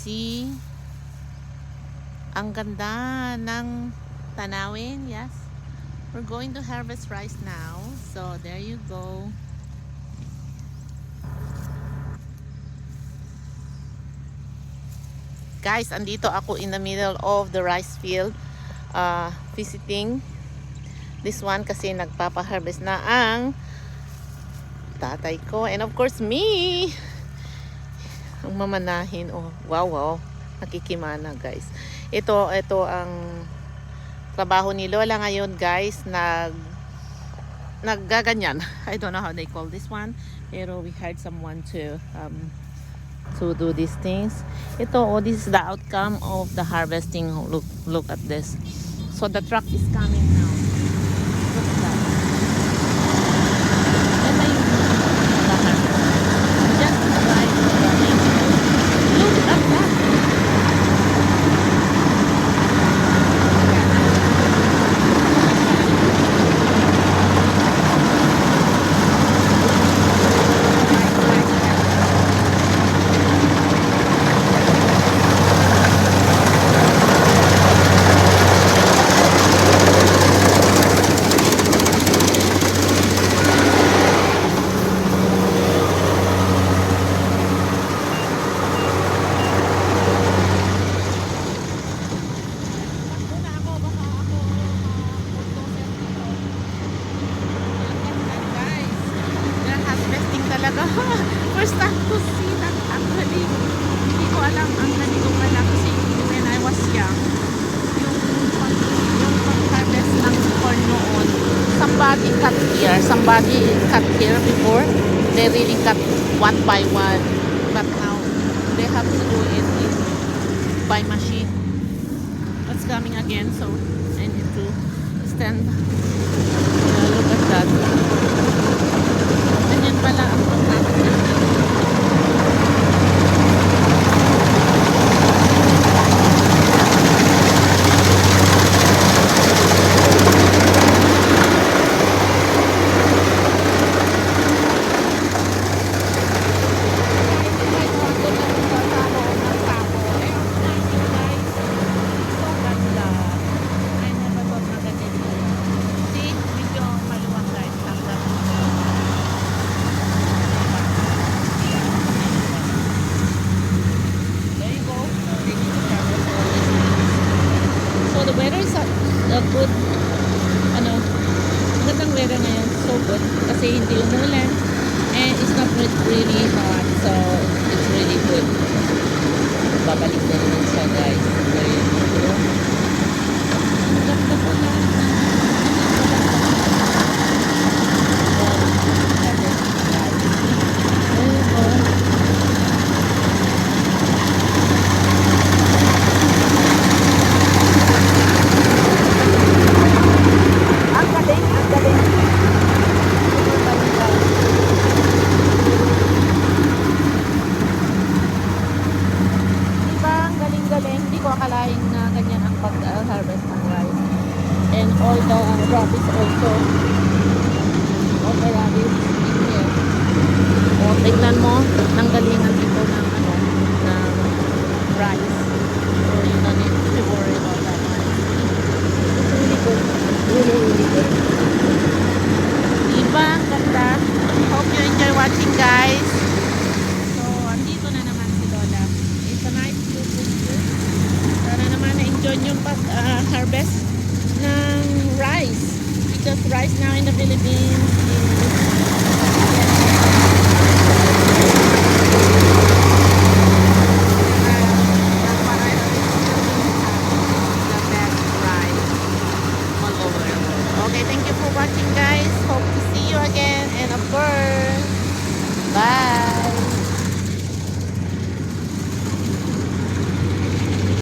see. Ang ganda ng tanawin. Yes. We're going to harvest rice now. So there you go. Guys, andito ako in the middle of the rice field, visiting this one kasi nagpapa-harvest na ang tatay ko and of course me. Ang mamanahin. Oh, wow. Nakikimana, guys. Ito ang trabaho ni Lola ngayon, guys. Naggaganyan. I don't know how they call this one. Pero we hired someone to do these things. This is the outcome of the harvesting. Look at this. So the truck is coming now. Look at that. Ito yung harvest. Just right running. Look at that. Talaga. First time to see that actually. Hindi ko alam ang ganito pala kasi when I was young, yung pag-harvest ng corn noon, somebody cut here before. They really cut one by one. But now, they have to do it by machine. What's coming again? So, I need to stand. Look at that. Ganyan pala ang pagkakasya. The weather is good. Magandang weather ngayon. So good. Kasi hindi umulan. And it's not really hot. So, it's really good. Babalik na naman siya, guys. Ganda po na. Akalain na ganyan ang pag-harvest ng rice. And all the rabbits also. All the rabbits in here. O, tignan mo, nanggalingan dito ng rice. So, you don't need to worry about that one. It's really good. Really good. Diba? Ganda. Hope you enjoy watching, guys. So, andito na naman si Lola. It's a nice view here. Sana naman na-enjoy yung pag-harvest ng rice. Because rice now in the Philippines is